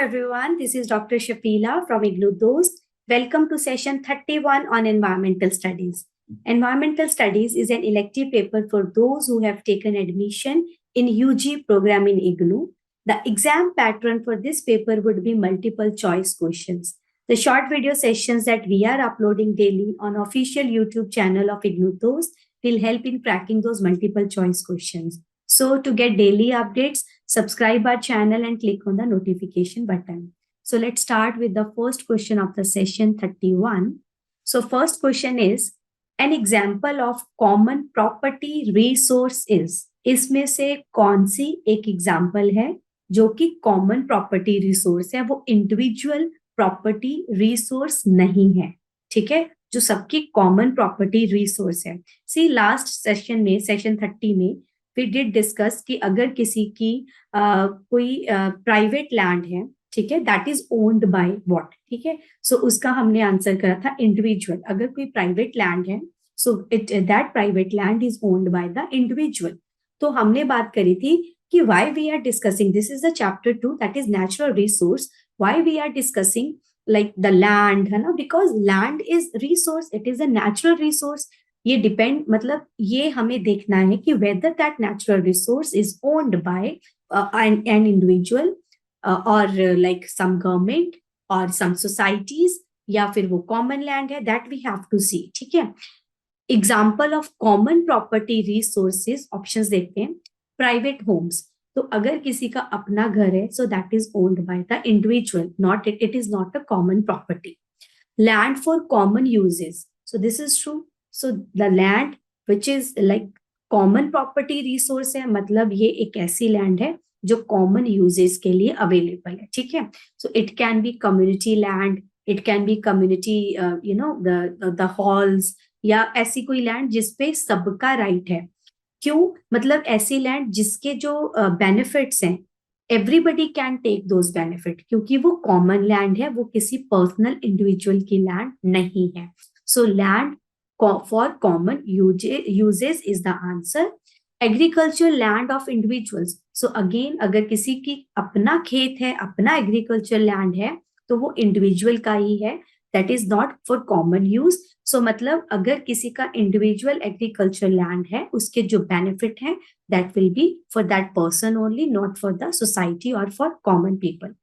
everyone, this is Dr. Shafila from IGNOU Dost. Welcome to session 31 on Environmental Studies. Environmental Studies is an elective paper for those who have taken admission in UG program in IGNOU. The exam pattern for this paper would be multiple choice questions. The short video sessions that we are uploading daily on official YouTube channel of IGNOU Dost will help in cracking those multiple choice questions. So to get daily updates, subscribe our channel and click on the notification button. So let's start with the first question of the session 31. So first question is, an example of common property resource is. इसमें से कौन सी एक example है जो कि common property resource है, वो individual property resource नहीं है, ठीक है, जो सबकी कॉमन प्रॉपर्टी रिसोर्स है. सी लास्ट सेशन में, सेशन 30 में वी डिड डिस्कस कि अगर किसी की कोई प्राइवेट लैंड है, ठीक है, that is owned by what, ठीक है, सो उसका हमने आंसर करा था इंडिविजुअल. अगर कोई प्राइवेट लैंड है, so that private land is owned by the individual. तो हमने बात करी थी कि why we are discussing, this is the chapter 2 that is natural resource, why we are discussing like the land, है ना, because land is resource, it is a natural resource. ये depend, मतलब ये हमें देखना है कि whether that natural resource is owned by an individual और लाइक सम गवर्नमेंट और सम सोसाइटीज, या फिर वो कॉमन लैंड है, दैट वी हैव टू सी, ठीक है. Example of common property resources options देखते हैं. प्राइवेट होम्स, तो अगर किसी का अपना घर है, so that is owned by the individual, not it is not a common property. Land for common uses, so this is true. So the land which is like common property resource है, मतलब ये एक ऐसी land है जो common uses के लिए available है, ठीक है. सो it can B community land, it can B community you know the halls, या ऐसी कोई लैंड जिसपे सबका राइट है. क्यों? मतलब ऐसी लैंड जिसके जो बेनिफिट्स हैं, everybody can take those benefit, क्योंकि वो कॉमन लैंड है, वो किसी पर्सनल इंडिविजुअल की लैंड नहीं है. So land for common uses is the answer. Agriculture land of individuals, so again अगर किसी की अपना खेत है, अपना एग्रीकल्चर लैंड है, तो वो इंडिविजुअल का ही है, that is not for common use. So मतलब अगर किसी का इंडिविजुअल एग्रीकल्चर लैंड है, उसके जो बेनिफिट है that will be for that person only, not for the society और for common people.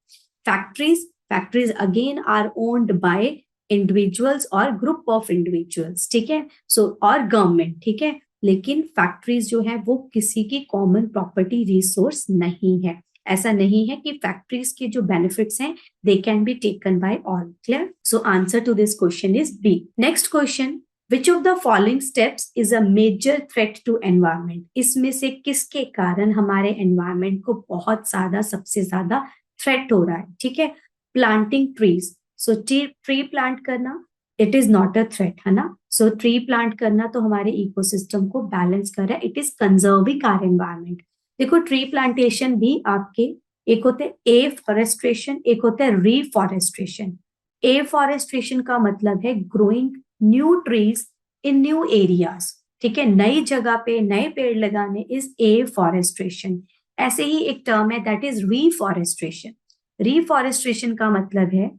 Factories again are owned by individuals और ग्रुप ऑफ इंडिविजुअल्स, ठीक है, सो और गवर्नमेंट, ठीक है, लेकिन फैक्ट्रीज जो है वो किसी की कॉमन प्रॉपर्टी रिसोर्स नहीं है. ऐसा नहीं है कि फैक्ट्रीज के जो बेनिफिट्स हैं they can be taken by all. Clear? So answer to this question is B. Next question, which of the following steps is a major threat to environment. इसमें से किसके कारण हमारे एनवायरमेंट को बहुत ज्यादा, सबसे ज्यादा थ्रेट हो रहा है, ठीक है. Planting trees, so tree plant करना, it is not a threat, है ना. सो ट्री प्लांट करना तो हमारे इकोसिस्टम को बैलेंस कर रहा है, it is conserving our environment. देखो ट्री प्लांटेशन भी आपके, एक होते हैं ए फॉरेस्ट्रेशन, एक होता है रीफॉरेस्ट्रेशन. ए फॉरेस्ट्रेशन का मतलब है growing new trees in new areas, ठीक है, नई जगह पे नए पेड़ लगाने इज ए फॉरेस्ट्रेशन. ऐसे ही एक टर्म है दैट इज रीफॉरेस्ट्रेशन. रीफॉरेस्ट्रेशन का मतलब है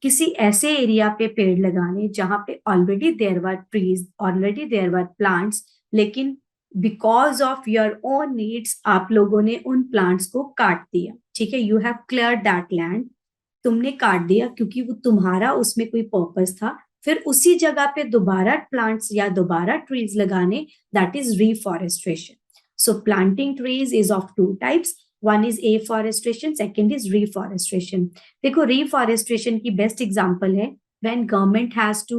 किसी ऐसे एरिया पे पेड़ लगाने जहां पे already there were trees, already there were plants, लेकिन because of your own needs आप लोगों ने उन प्लांट्स को काट दिया, ठीक है, you have clear that land, तुमने काट दिया क्योंकि वो तुम्हारा उसमें कोई पर्पस था, फिर उसी जगह पे दोबारा प्लांट्स या दोबारा ट्रीज लगाने, that is reforestation. So planting trees is of two types, one is afforestation, second is reforestation. देखो रीफॉरेस्ट्रेशन की बेस्ट एग्जांपल है when government has to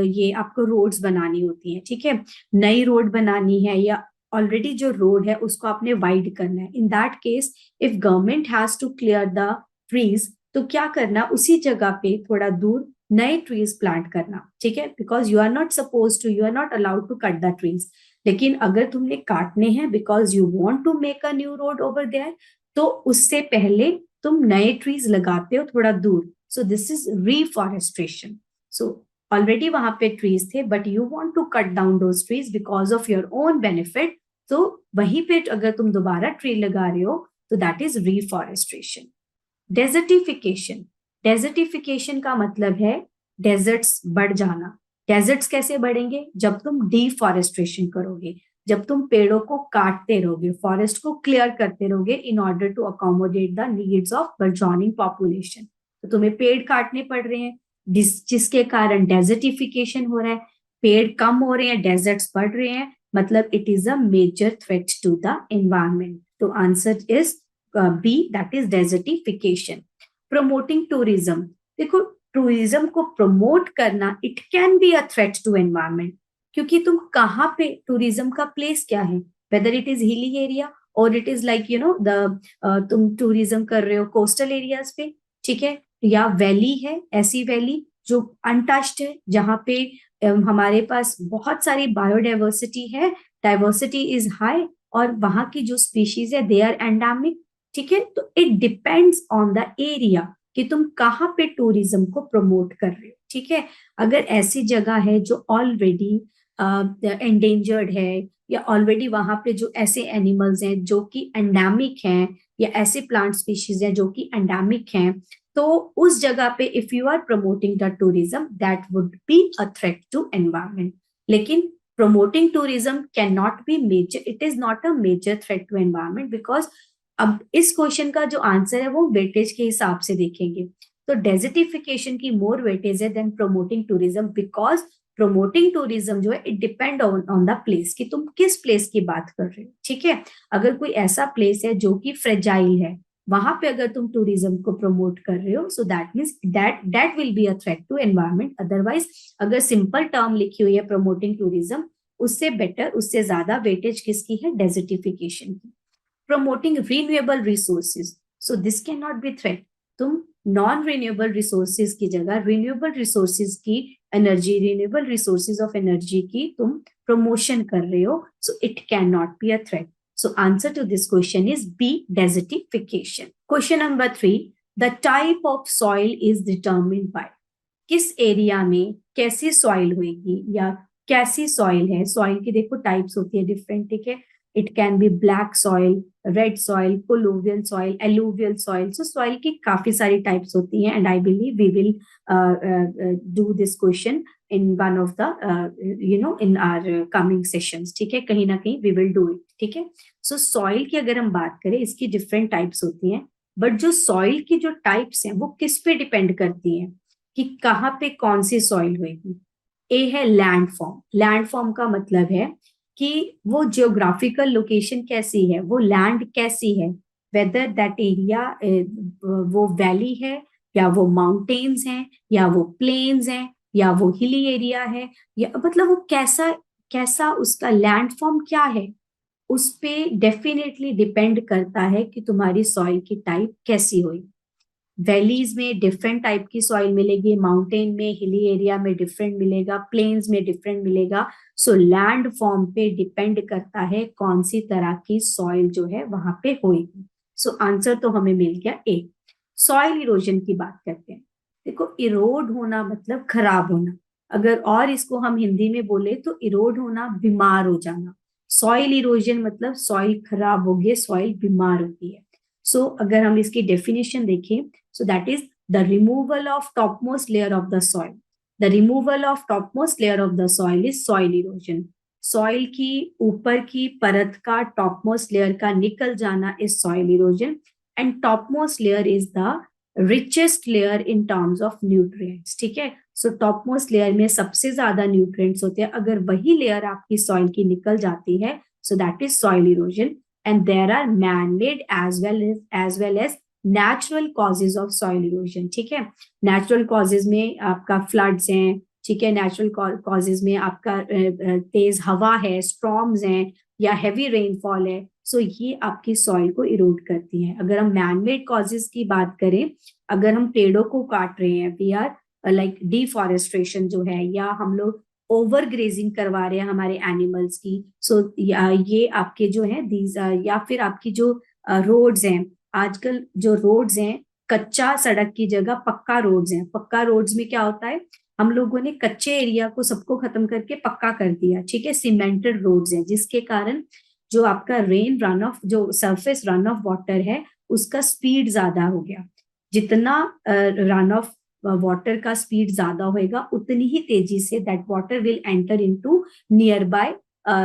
ये आपको रोड्स बनानी होती है, ठीक है, नई रोड बनानी है या ऑलरेडी जो रोड है उसको आपने वाइड करना है. In that case if government has to clear the trees, तो क्या करना, उसी जगह पे थोड़ा दूर नए ट्रीज प्लांट करना, ठीक है, because you are not suppose to, you are not allowed to cut the trees. लेकिन अगर तुमने काटने हैं because you want to make a new road over there, तो उससे पहले तुम नए ट्रीज लगाते हो थोड़ा दूर. So this is reforestation. So already वहां पे ट्रीज थे but you want to cut down those trees because of your own benefit, तो वहीं पे अगर तुम दोबारा ट्री लगा रहे हो तो दैट इज रिफॉरेस्ट्रेशन। डेजर्टिफिकेशन, डेजर्टिफिकेशन का मतलब है डेजर्ट्स बढ़ जाना। डेजर्ट्स कैसे बढ़ेंगे? जब तुम डिफॉरेस्ट्रेशन करोगे, जब तुम पेड़ों को काटते रहोगे, फॉरेस्ट को क्लियर करते रहोगे in order to accommodate the needs of burgeoning population. तो तुम्हें पेड़ काटने पड़ रहे हैं जिसके कारण डेजर्टिफिकेशन हो रहा है, पेड़ कम हो रहे हैं, डेजर्ट्स बढ़ रहे हैं, मतलब it is a major threat to the environment. तो answer is B, that is desertification. Promoting tourism, देखो टूरिज्म को प्रमोट करना it can be a threat to environment, क्योंकि तुम कहाँ पे, टूरिज्म का प्लेस क्या है, whether it is hilly area और इट इज लाइक द तुम टूरिज्म कर रहे हो कोस्टल एरियाज पे, ठीक है, या वैली है, ऐसी वैली जो अनटच्ड है, जहाँ पे हमारे पास बहुत सारी बायोडाइवर्सिटी है, डाइवर्सिटी इज हाई, और वहां की जो स्पीशीज है दे आर एंडेमिक, ठीक है। तो it depends on the area कि तुम कहाँ पे टूरिज्म को प्रमोट कर रहे हो, ठीक है। अगर ऐसी जगह है जो ऑलरेडी एंडेंजर्ड है, या ऑलरेडी वहां पे जो ऐसे एनिमल्स हैं जो कि एंडेमिक हैं, या ऐसे प्लांट स्पीशीज हैं जो कि एंडेमिक हैं, तो उस जगह पे if you are promoting the tourism that would be a threat to environment. लेकिन promoting tourism cannot be major, it is not a major threat to environment because अब इस क्वेश्चन का जो आंसर है वो वेटेज के हिसाब से देखेंगे, तो डेजर्टिफिकेशन की मोर वेटेज है than promoting tourism, because promoting tourism जो है it depend on the place कि तुम किस प्लेस की बात कर रहे हो, ठीक है। अगर कोई ऐसा प्लेस है जो कि फ्रेजाइल है, वहां पे अगर तुम टूरिज्म को प्रमोट कर रहे हो, so that means that will be a threat to environment. Otherwise अगर सिंपल टर्म लिखी हुई है प्रमोटिंग टूरिज्म, उससे बेटर, उससे ज्यादा वेटेज किसकी है? डेजर्टिफिकेशन की। promoting renewable resources, so this cannot be threat। तुम नॉन रिन्यूएबल रिसोर्सेज की जगह रिन्यूएबल रिसोर्सेज की energy, renewable resources of energy की तुम प्रमोशन कर रहे हो, so it can not be a threat. So answer to this question is B, desertification. Question number 3, the type of soil is determined by, किस area में कैसी soil होगी या कैसी सॉइल है। सॉइल की देखो टाइप्स होती है डिफरेंट, ठीक है। It can be black soil, red soil, colluvial soil, alluvial soil. So soil की काफी सारी टाइप्स होती हैं, and I believe we will do this question in one of the in our coming sessions, ठीक है, कहीं ना कहीं वी विल डू इट, ठीक है। सो सॉइल की अगर हम बात करें, इसकी डिफरेंट टाइप्स होती हैं, बट जो सॉइल की जो टाइप्स हैं वो किस पे डिपेंड करती हैं कि कहाँ पे कौन सी सॉइल होगी। ए है लैंड फॉर्म, लैंड फॉर्म का मतलब है कि वो जियोग्राफिकल लोकेशन कैसी है, वो लैंड कैसी है, वेदर दैट एरिया वो वैली है, या वो माउंटेन्स हैं, या वो प्लेन्स हैं, या वो हिली एरिया है, या मतलब वो कैसा कैसा उसका लैंड फॉर्म क्या है, उस पे डेफिनेटली डिपेंड करता है कि तुम्हारी सॉइल की टाइप कैसी होगी। वैलीज में डिफरेंट टाइप की सॉइल मिलेगी, माउंटेन में, हिली एरिया में डिफरेंट मिलेगा, प्लेन्स में डिफरेंट मिलेगा। सो लैंड फॉर्म पे डिपेंड करता है कौन सी तरह की सॉइल जो है वहां पे होगी। सो आंसर तो हमें मिल गया ए। सॉइल इरोजन की बात करते हैं। देखो इरोड होना मतलब खराब होना, अगर और इसको हम हिंदी में बोले तो इरोड होना बीमार हो जाना। सॉइल इरोजन मतलब सॉइल खराब होगी, सॉइल बीमार होती है। सो अगर हम इसकी डेफिनेशन देखें, so that is the removal of topmost layer of the soil, the removal of topmost layer of the soil is soil erosion। Soil की ऊपर की परत का, टॉपमोस्ट लेयर का निकल जाना is soil erosion, and topmost layer is the richest layer in terms of nutrients, ठीक है। सो टॉपमोस्ट लेयर में सबसे ज्यादा न्यूट्रिएंट्स होते हैं, अगर वही लेयर आपकी सॉइल की निकल जाती है, so that is soil erosion. And there are man made as well as natural causes of soil erosion, ठीक है। नेचुरल कॉजेज में आपका फ्लड्स हैं, ठीक है, नेचुरल कॉजेज में आपका तेज हवा है, स्ट्रॉम्स हैं, या हैवी रेनफॉल है। सो ये आपकी सॉइल को इरोड करती हैं। अगर हम मैनमेड कॉजेज की बात करें, अगर हम पेड़ों को काट रहे हैं, वी आर लाइक डिफॉरेस्ट्रेशन जो है, या हम लोग ओवर ग्रेजिंग करवा रहे हैं हमारे एनिमल्स की, सो ये आपके जो है दीज, या फिर आपकी जो रोड्स हैं, आजकल जो रोड्स हैं कच्चा सड़क की जगह पक्का रोड्स हैं। पक्का रोड्स में क्या होता है, हम लोगों ने कच्चे एरिया को सबको खत्म करके पक्का कर दिया, ठीक है, सीमेंटेड रोड्स हैं, जिसके कारण जो आपका रेन रन ऑफ, जो सरफेस रन ऑफ वाटर है, उसका स्पीड ज्यादा हो गया। जितना रन ऑफ वाटर का स्पीड ज्यादा होएगा, उतनी ही तेजी say that water will enter into near by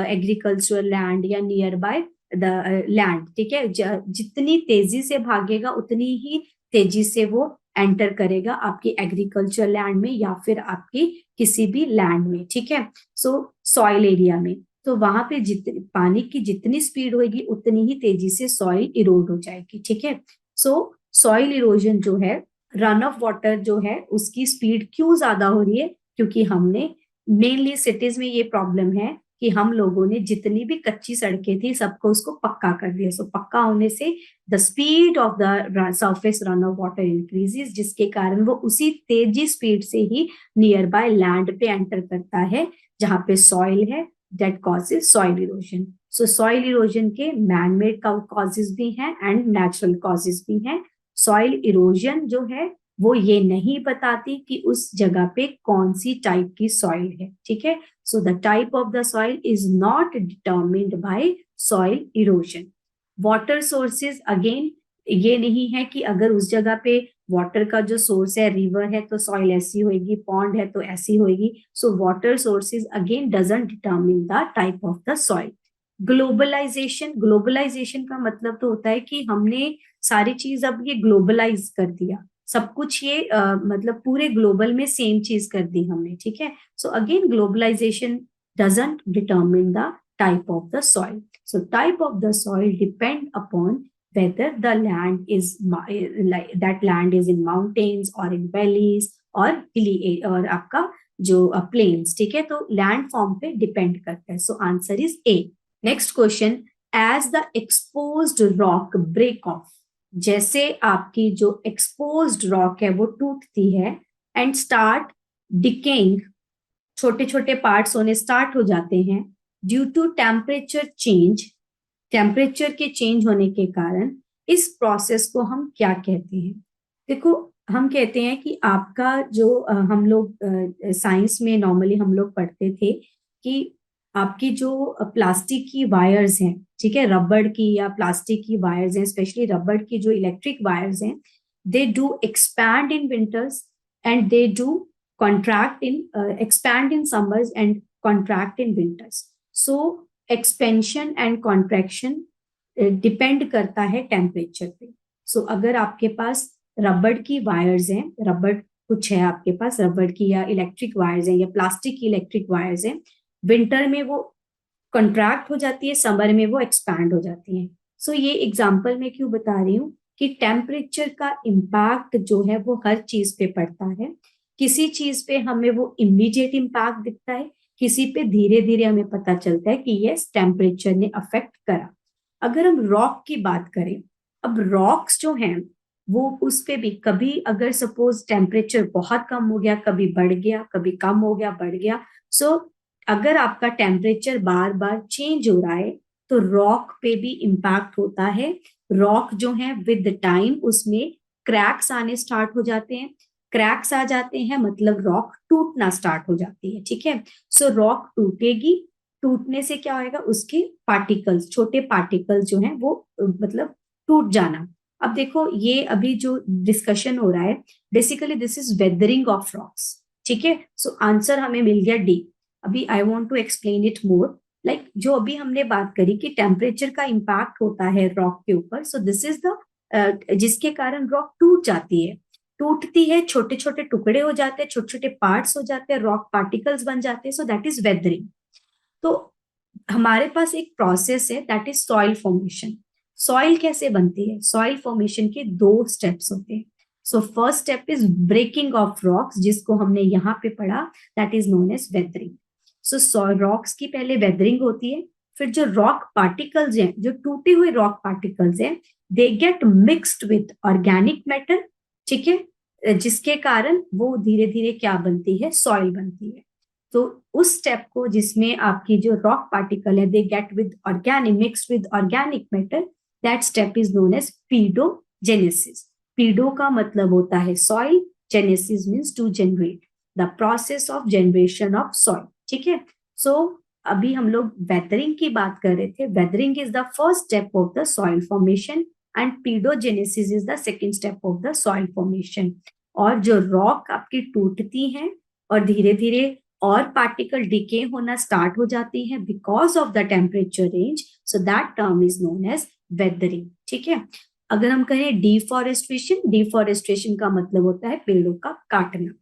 agricultural land या नियर बाय द लैंड। ठीक है, जितनी तेजी से भागेगा उतनी ही तेजी से वो एंटर करेगा आपकी एग्रीकल्चर लैंड में या फिर आपकी किसी भी लैंड में। ठीक है, सो सॉइल एरिया में, तो वहां पे जितनी पानी की जितनी स्पीड होगी उतनी ही तेजी से सॉइल इरोड हो जाएगी। ठीक है, सो सॉइल इरोजन जो है, रन ऑफ वाटर जो है, उसकी स्पीड क्यों ज्यादा हो रही है? क्योंकि हमने मेनली सिटीज में ये प्रॉब्लम है कि हम लोगों ने जितनी भी कच्ची सड़कें थी सबको उसको पक्का कर दिया। सो पक्का होने से the speed of the surface run of water increases, जिसके कारण वो उसी तेजी स्पीड से ही नियर बाय लैंड पे एंटर करता है जहां पे सॉइल है, that causes soil erosion. So soil erosion के मैन मेड कॉजेज भी हैं एंड नेचुरल कॉजेज भी हैं। सॉइल इरोजन जो है वो ये नहीं बताती कि उस जगह पे कौन सी टाइप की सॉइल है। ठीक है, so the type of the soil is not determined by soil erosion. Water sources, again ये नहीं है कि अगर उस जगह पे वाटर का जो सोर्स है रिवर है तो सॉइल ऐसी होगी, पॉन्ड है तो ऐसी होगी। So water sources again doesn't determine the type of the soil. Globalization, globalization का मतलब तो होता है कि हमने सारी चीज अब ये ग्लोबलाइज कर दिया, सब कुछ ये मतलब पूरे ग्लोबल में सेम चीज कर दी हमने। ठीक है, so again globalization doesn't determine the type of the soil. So type of the soil depend upon whether the land is like that land is in mountains or in valleys or hilly और आपका जो plains। ठीक है, तो land form पे depend करता है। So answer is A. Next question, as the exposed rock break off, जैसे आपकी जो exposed rock है वो टूटती है and start decaying, छोटे छोटे पार्ट्स होने स्टार्ट हो जाते हैं due to temperature change, temperature के चेंज होने के कारण, इस प्रोसेस को हम क्या कहते हैं? देखो, हम कहते हैं कि आपका जो हम लोग साइंस में नॉर्मली हम लोग पढ़ते थे कि आपकी जो प्लास्टिक की वायर्स हैं, ठीक है, रबड़ की या प्लास्टिक की वायर्स हैं, स्पेशली रबड़ की जो इलेक्ट्रिक वायर्स हैं, they do expand in winters and they do contract in expand in summers and contract in winters. So expansion and contraction depend करता है टेम्परेचर पे। सो अगर आपके पास रबड़ की वायर्स हैं, रबड़ कुछ है आपके पास, रबड़ की या इलेक्ट्रिक वायर्स हैं या प्लास्टिक की इलेक्ट्रिक वायर्स हैं, विंटर में वो कंट्रैक्ट हो जाती है, समर में वो एक्सपैंड हो जाती है। सो ये एग्जाम्पल मैं क्यों बता रही हूँ कि टेम्परेचर का इम्पैक्ट जो है वो हर चीज पे पड़ता है। किसी चीज पे हमें वो इमीडिएट इम्पैक्ट दिखता है, किसी पे धीरे धीरे हमें पता चलता है कि यस टेम्परेचर ने अफेक्ट करा। अगर हम रॉक की बात करें, अब रॉक्स जो हैं वो उस पे भी कभी अगर सपोज टेम्परेचर बहुत कम हो गया, कभी बढ़ गया, कभी कम हो गया, बढ़ गया। सो अगर आपका टेम्परेचर बार बार चेंज हो रहा है तो रॉक पे भी इम्पैक्ट होता है। रॉक जो है विद टाइम उसमें क्रैक्स आने स्टार्ट हो जाते हैं, क्रैक्स आ जाते हैं मतलब रॉक टूटना स्टार्ट हो जाती है। ठीक है, सो रॉक टूटेगी, टूटने से क्या होगा, उसके पार्टिकल्स, छोटे पार्टिकल्स जो हैं वो मतलब टूट जाना। अब देखो ये अभी जो डिस्कशन हो रहा है, basically this is weathering of rocks. ठीक है, सो आंसर हमें मिल गया डी। अभी I want to explain it more, like जो अभी हमने बात करी कि टेम्परेचर का इम्पैक्ट होता है रॉक के ऊपर। सो दिस इज द जिसके कारण रॉक टूट जाती है, टूटती है, छोटे छोटे टुकड़े हो जाते हैं, छोटे छोटे पार्ट्स हो जाते हैं, रॉक पार्टिकल्स बन जाते हैं। सो दैट इज वेदरिंग। तो हमारे पास एक प्रोसेस है that is soil formation. Soil कैसे बनती है? सॉइल फॉर्मेशन के दो स्टेप्स होते हैं। So first step is breaking of rocks, जिसको हमने यहाँ पे पढ़ा, that is known as weathering. So rocks की पहले वेदरिंग होती है, फिर जो रॉक पार्टिकल्स हैं, जो टूटे हुए रॉक पार्टिकल्स हैं, they get mixed with organic matter. ठीक है, जिसके कारण वो धीरे धीरे क्या बनती है, सॉइल बनती है। तो उस स्टेप को जिसमें आपकी जो रॉक पार्टिकल है they get with organic mixed with organic matter, that step is known as pedogenesis. Pedo का मतलब होता है soil, genesis means to generate, the process of generation of soil. ठीक है, सो अभी हम लोग वेदरिंग की बात कर रहे थे. Weathering is the first step of the soil formation and paedogenesis is the second step of the soil formation. और जो रॉक आपकी टूटती हैं और धीरे धीरे और पार्टिकल डिके होना स्टार्ट हो जाती हैं because of the temperature range, so that term is known as weathering. ठीक है. अगर हम कहें डिफॉरेस्टेशन, डिफॉरेस्टेशन का मतलब होता है पेड़ों का काटना.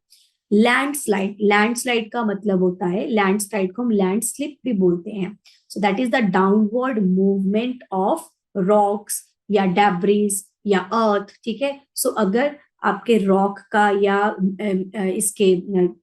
लैंडस्लाइड, लैंडस्लाइड का मतलब होता है, लैंडस्लाइड को हम लैंडस्लिप भी बोलते हैं. सो that is the downward movement of rocks या डेब्रिज या अर्थ. ठीक है. सो अगर आपके रॉक का या इसके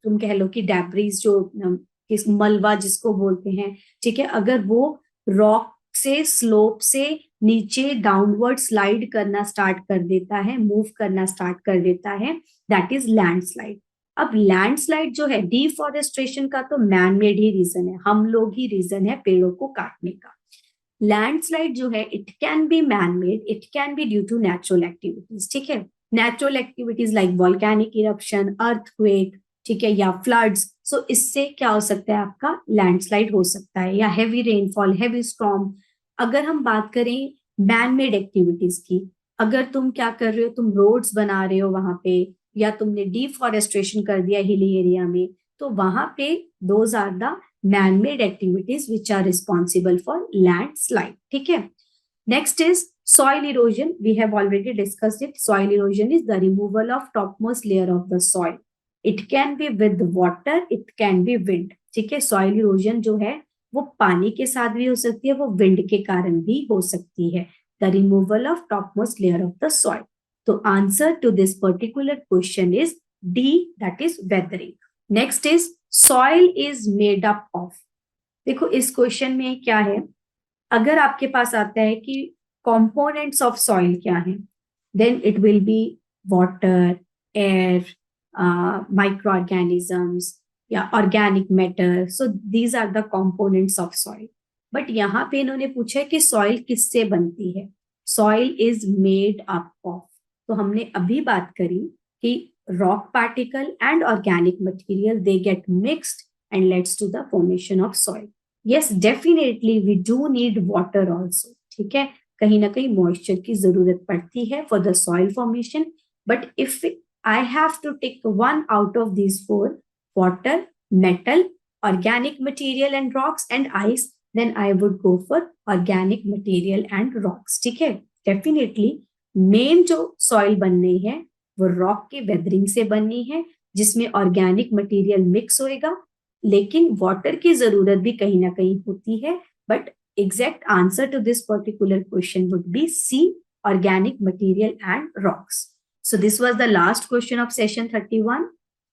तुम कह लो कि डेब्रिज जो इस मलबा जिसको बोलते हैं, ठीक है, अगर वो रॉक से स्लोप से नीचे डाउनवर्ड स्लाइड करना स्टार्ट कर देता है, मूव करना स्टार्ट कर देता है, दैट इज लैंडस्लाइड. अब लैंडस्लाइड जो है डिफॉरेस्टेशन का तो मैन मेड ही रीजन है, हम लोग ही रीजन है पेड़ों को काटने का. लैंडस्लाइड जो है it can be man made, it can be due to natural activities. ठीक है. Natural activities like volcanic eruption, earthquake, ठीक है, या फ्लड्स. सो इससे क्या हो सकता है, आपका लैंडस्लाइड हो सकता है, या हेवी रेनफॉल, हेवी स्टॉर्म. अगर हम बात करें मैन मेड एक्टिविटीज की, अगर तुम क्या कर रहे हो, तुम रोड्स बना रहे हो वहां पे, या तुमने डिफॉरेस्टेशन कर दिया हिली एरिया में, तो वहां पे those are the man-made activities which are responsible for landslide. ठीक है. Next is soil erosion. We have already discussed it. Soil erosion is the removal of topmost layer of the soil. It can be with water, it can be wind. ठीक है. soil erosion जो है वो पानी के साथ भी हो सकती है, वो विंड के कारण भी हो सकती है. The removal of topmost layer of the soil. तो answer to this particular question is D, that is weathering. Next is soil is made up of. देखो इस क्वेश्चन में क्या है, अगर आपके पास आता है कि कंपोनेंट्स ऑफ सॉइल क्या है, then it will be water, air, micro organisms या organic matter. So these are the components of soil. But यहाँ पे इन्होंने पूछा है कि सॉइल किससे बनती है. Soil is made up of. तो हमने अभी बात करी कि rock particle and organic material, they get mixed and leads to the formation of soil. Yes, definitely we do need water also. ठीक है. कहीं ना कहीं moisture की जरूरत पड़ती है for the soil formation. But if I have to take one out of these four, water, metal, organic material and rocks and ice, then I would go for organic material and rocks. ठीक है. Definitely main जो soil बननी है वो rock के weathering से बननी है, जिसमें ऑर्गेनिक मटेरियल मिक्स होएगा, लेकिन वाटर की जरूरत भी कहीं ना कहीं होती है. But exact answer to this particular question would be C, organic material and rocks. So this was the last question of session 31.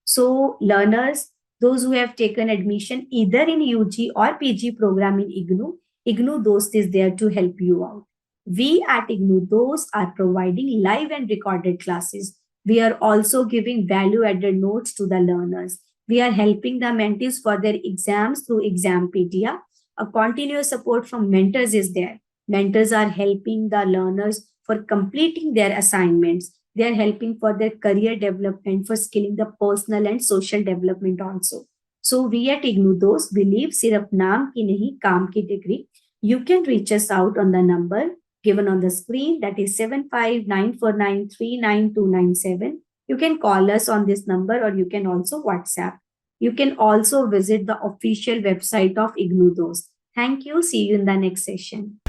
So learners, those who have taken admission either in UG or PG program in IGNOU Dost is there to help you out. We at IGNOU Dost are providing live and recorded classes. We are also giving value-added notes to the learners. We are helping the mentees for their exams through Exampedia. A continuous support from mentors is there. Mentors are helping the learners for completing their assignments. They are helping for their career development, for skilling the personal and social development also. So we at IGNOU Dost believe सिर्फ नाम की नहीं काम की degree. You can reach us out on the number given on the screen, that is 7594939297. You can call us on this number or you can also WhatsApp. You can also visit the official website of IGNOU Dost. Thank you. See you in the next session.